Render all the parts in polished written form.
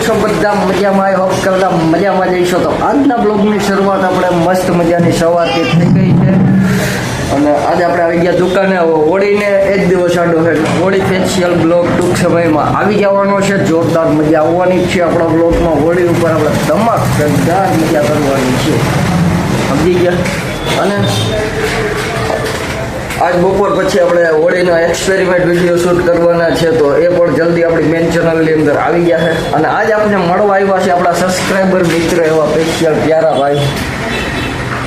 છો બધા મજામાં? હોપ કરતા મજામાં જઈશો. તો આજના બ્લોગની શરૂઆત આપણે મસ્ત મજાની સવારથી થઈ ગઈ છે અને આજે આપણે આવી ગયા દુકાને. હોળીને એક દિવસ આડો છે, હોળી ફેશિયલ બ્લોગ ટૂંક સમયમાં આવી જવાનો છે. જોરદાર મજા આવવાની છે આપણા બ્લોગમાં. હોળી ઉપર આપણે ધમાકેદાર મજા કરવાની છે, સમજી ગયા. અને આજ બપોર પછી આપણે હોળીના એક્સપેરિમેન્ટ વિડીયો શૂટ કરવાના છે, તો એ પણ જલ્દી આપણી મેન ચેનલની અંદર આવી ગયા છે. અને આજ આપણે મળવા આવ્યા છે આપણા સબસ્ક્રાઈબર મિત્ર એવા સ્પેશિયલ પ્યારા ભાઈ.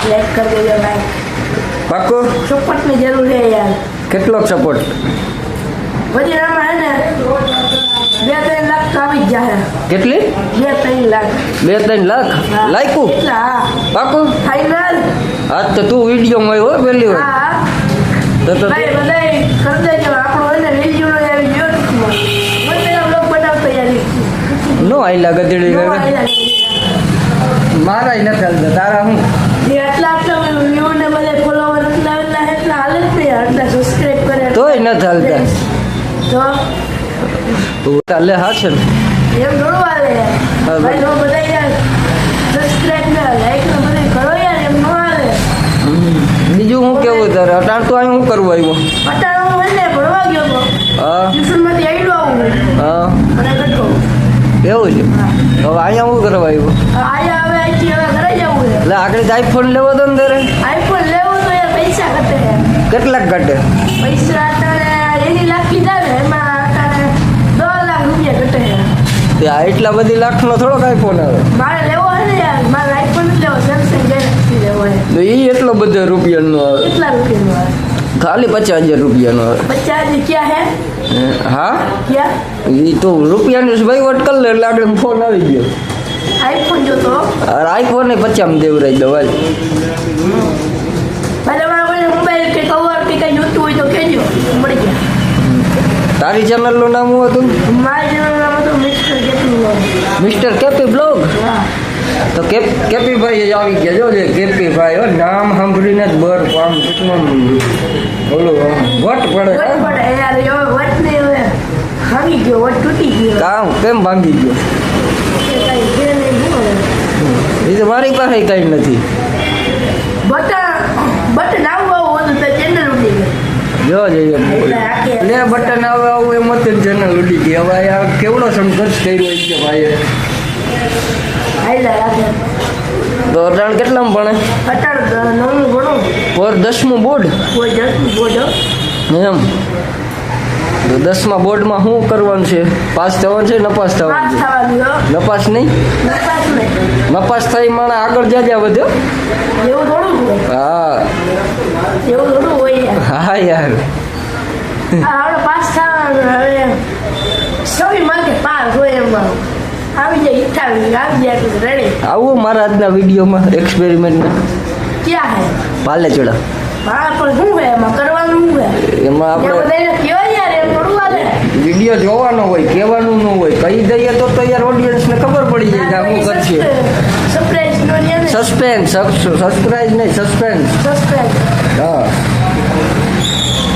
લાઈક કરી દેજો ભાઈ. પાક્કો સપોર્ટની જરૂર છે યાર. કેટલો સપોર્ટ? પછી આમાં હે ને 2-3 લાખ તો આવી જ જાય. કેટલી? 2-3 લાખ. 2-3 લાખ લાયકું? હા પાક્કું ફાઈનલ. આજ તો તું વિડીયોમાં આવ્યો પહેલી વાર. હા તો ભાઈ બધાય કરી દેજો. આપણો હે ને વિડીયો આવી ગયો ટૂંકમાં. મને પેલા બ્લોગ બનાવતો યાર નો આઈલા ગધેડી કરે મારા નથી હાલતા. તારા હું આટલા વ્યૂ ને બધા ફોલોવર એટલા હાલે જ નહીં. આટલા સબસ્ક્રાઇબ કરે તોય નથી હાલતા. તો તું ચાલે હા છે ને એમ થોડું હાલે યાર. ભાઈ તો બધા યાર સબસ્ક્રાઇબ ને લાઈક ને બધું કરો યાર, એમ નો હાલે. બીજું હું કેવું તારે? અટાણ તો અહીં હું કરવા આવ્યો? અટાણે હું એને ભણવા ગયો તો હા ટ્યુશનમાંથી આવીલો આવું હા અને ઘટો. એવું છે. હવે અહીંયા હું કરવા આવ્યો? આયા હવે અહીંથી હવે ઘરે જવું છે. એટલે આગળ આઈફોન લેવો તો ને તારે? આઈફોન લેવો તો યાર પૈસા ઘટે. કેટલાક ઘટે? પૈસા અટાણે 1 લાખ કીધા ને, એમાં અટાણે 10 લાખ રૂપિયા ઘટે. ત્યાં એટલા બધી લાખનો થોડોક આઈફોન આવે. મારે લેવો હે ને યાર, મારે આઈફોન જ લેવો, સેમસંગ ગેલેક્સી લેવો હે. તો એ એટલો બધો રૂપિયાનો આવે? કેટલા રૂપિયાનો આવે? ખાલી 50,000 રૂપિયાનો આવે. 50,000 ક્યાં હે? હા ક્યાં? એ તો રૂપિયાનું વહીવટ કરી લે એટલે આગળ ફોન આવી ગયો. આઈફોન જોતો આઈફોન ને 50 દેવરાઈ દવા. ભલે મારા કોઈને મોબાઈલ કે કવર કે કઈ જોતું હોય તો કહેજો, મળી ગયા. તારી ચેનલનું નામ શું હતું? મારી ચેનલનું નામ હતું mister KP blog. Mister KP blog. હા તો કેપીભાઈ જ આવી ગયા. જો કેપીભાઈ હો, નામ સાંભળીને જ બર આમ ટૂંકમાં ઓલું વટ પડે. વટ પડે યાર. હવે વટ ને હવે ભાંગી ગયો, વટ તૂટી ગયો. કામ કેમ ભાંગી ગયો? એ કઈ છે નહીં. શું હવે? એ તો મારી પાસે કઈ નથી. બટન આવું હતું તો ચેનલ ઉડી ગઈ. જો જઈએ લે બટન આવે આવું એમ જ ચેનલ ઉડી ગઈ. હવે આ કેવડો સંઘર્ષ કર્યો છે ભાઈએ. હાઈલા રાખે તો અટાણ કેટલામાં ભણે? 9મું ભણો. ઓર 10મું બોર્ડ કોઈ 10મું બોર્ડ એમ? તો 10મા બોર્ડમાં શું કરવાનું છે? પાસ થવાનું છે? નપાસ પાસ થવાનું છે? થવાનું હો. નપાસ નહીં? નપાસ નહીં. નપાસ થઈ માણસ આગળ જ્યાં વધ્યો. એવું થોડું હોય. હા એવું થોડું હોય યાર. હા યાર. આપણે પાસ થવાનું. હવે 26 માર્કે પાસ હોય એમાં આવી જાય 28 આવી જાય તો રેડી. આવું મારા આજના વિડીયોમાં એક્સપેરિમેન્ટમાં ક્યાં હે? પાલેચડા. હા પણ શું હે એમાં કરવાનું? શું હે એમાં આપણે આપણે બધાને કયો યાર, એમ થોડું હાલે. વિડીયો જોવાનો હોય, કહેવાનું ન હોય. કહી દઈએ તો યાર ઓડિયન્સને ખબર પડી જાય કે શું કરશે. સરપ્રાઈઝ નો લે ને. સસ્પેન્સ. સરપ્રાઈઝ નહીં, સસ્પેન્સ. સબસ્ક્રાઇબ હા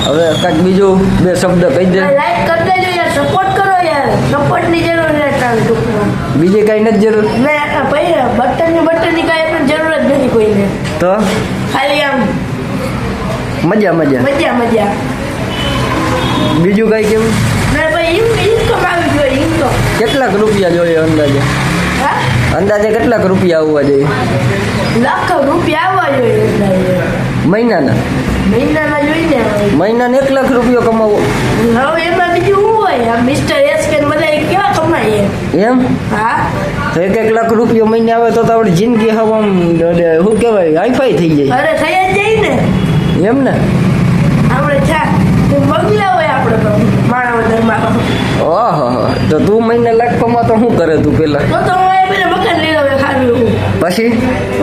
હવે કાંઈક બીજું 2 શબ્દ કહી દે. લાઈક કરી દેજો યાર, સપોર્ટ કરો યાર. સપોર્ટની જરૂર છે અટાણે ટૂંકમાં. બીજી કાંઈ નથી જરૂર ને ભાઈ બટનની કાંઈ પણ જરૂર જ નથી કોઈને. તો ખાલી આમ મજા મજા બીજું કાંઈ કેવું? ને ભાઈ ઇન્કમ આવી જોઈએ. ઇન્કમ કેટલાક રૂપિયા જોઈએ અંદાજે? હા અંદાજે કેટલાક રૂપિયા આવવા જોઈએ? લાખો રૂપિયા આવવા જોઈએ. મહિનાના? મહિનાના જોઈને મહિનાને 1 લાખ રૂપિયા કમાવો? હવે એમાં બીજું શું હોય? આ મિસ્ટર એસ કે બધા કેવા કમાય એમ? હા તો 1 લાખ રૂપિયા મહિને આવે તો આપણી જિંદગી હવે શું કહેવાય, હાઈફાઈ થઈ જાય. અરે થઈ જ જાય ને. એમ ને? આપણે બગલા હોય આપણે તો માણસ ધર્મમાં. ઓહો, તો તું મહિને લાખ કમા તો શું કરે તું પેલા? તો હું પેલા મકાન લઈ લઉં ખાવી. પછી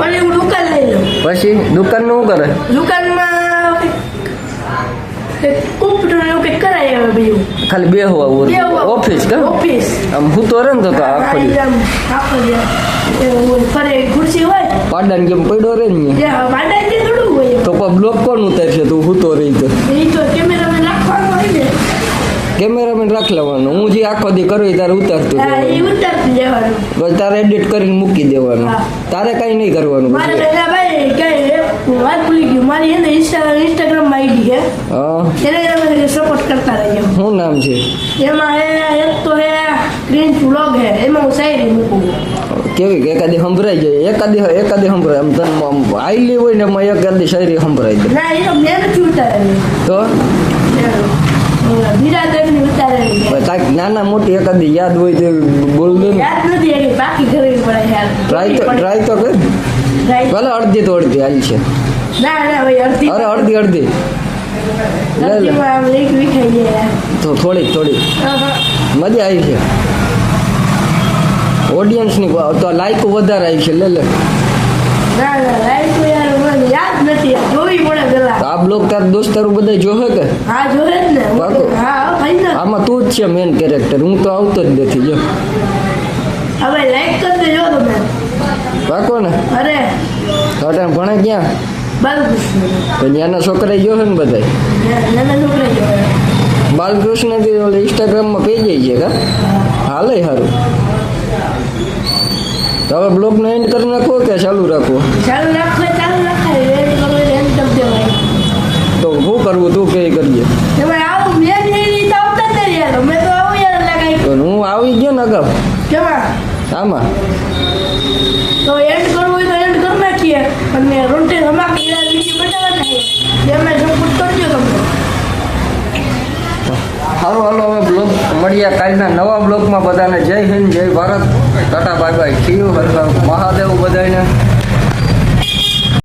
ઓલી હું દુકાન લઈ લઉં. પછી દુકાનનું શું કરે? દુકાનમાં કોમ્પ્યુટર એવું કંઈક કરાય. હવે બીજું ખાલી બેહવા ઓફિસ કે ઓફિસ આમ હું તો રે ને તો આખો દી ફરે ખુરશી હોય પાડાને કેમ પડ્યો રે ને ભાડા જે થોડું હોય. તો બ્લોક કોણ ઉતારશે તું હું તો રહી તો? એ તો કેમેરામાં નાખવાનું હોય ને. કેમેરામેન રાખ લેવાનો, હું જે આખો દી કરું એ તારે ઉતારતું હા એ જવાનું. ઉતારતી જવાનું. બસ તારે એડિટ કરીને મૂકી દેવાનું. હા. તારે કઈ નહીં કરવાનું મારે પછી. પેલા ભાઈ કઈ વાત ભૂલી ગયું, મારી એને ઇન્સ્ટાગ્રામ આઈડી છે, હા, એને સપોર્ટ કરતા રહેજો. શું નામ છે? એમાં હે એક તો હે ક્રિન્જ વ્લોગ હે, એમાં હું શાયરી મૂકું. કેવી કે એકાદી સંભળાઈ જાય, એકાદી સંભળાય આમ તને આમ આઈલી હોય ને એમાં એકાદી શાયરી સંભળાઈ દે ના એ તો મેં નથી ઉતારેલી, તો બિરાદરની ઉતારેલી છે. કાંઈક નાના મોટી એકાદી યાદ હોય તો બોલ દે ને. યાદ નથી એની, બાકી કરવી પડે યાર. ટ્રાય તો કર. Try. ભલે અડધી તો અડધી હાલ છે. ના ના ભાઈ અડધી અરે અડધી લે લે. અડધીમાં આમ લેખ વિખાઈ જાય યાર. તો થોડીક હા. મજા આવી છે. ઓડિયન્સની તો લાઈક વધારે આવી છે. લે ના ના લાઈક તો યાર મને યાદ નથી, જોવી પડે પેલા. આ બ્લોગ તાર દોસ્તારું બધા જોહે કે? હા જોવે જ ને. પાકું? હા ફાઈનલ. આમાં તું જ છે મેન કેરેક્ટર, હું તો આવતો જ નથી. જો હવે લાઈક કરી દેજો તમે. પાકો ને? અરે અટાણ ભણે ક્યાં? બાલકૃષ્ણ તો ત્યાંના છોકરા જોહે ને બધા. નાના છોકરા જોવે. બાલકૃષ્ણ થી ઓલે ઇન્સ્ટાગ્રામમાં પેજ છે કા? હાલે સારું. તો હવે બ્લોગનો એન્ડ કરી નાખો કે ચાલુ રાખવો? ચાલુ રાખાય એડ કરો એમ કરી દેવાય. તો શું કરવું તું કે કરીએ? તમે આવો મેં જે રીતે આવતા જ નહીં યાર, મેં તો આવું યાર લગાઈ. તો હું આવી ગયો ને અગાઉ કેમાં આમાં. તો એન્ડ કરવું હોય તો એન્ડ કરી નાખીએ, અને રોટે ધમાકે યાર બીજી બતાવવા નાખીએ, જેમાં સપોર્ટ કરજો તમે. સારું હાલો હવે બ્લોગ મળીએ કાલના નવા બ્લોગમાં. બધાને જય હિન્દ, જય ભારત, ટાટા બાય બાય, થયું હર હર મહાદેવ બધાને.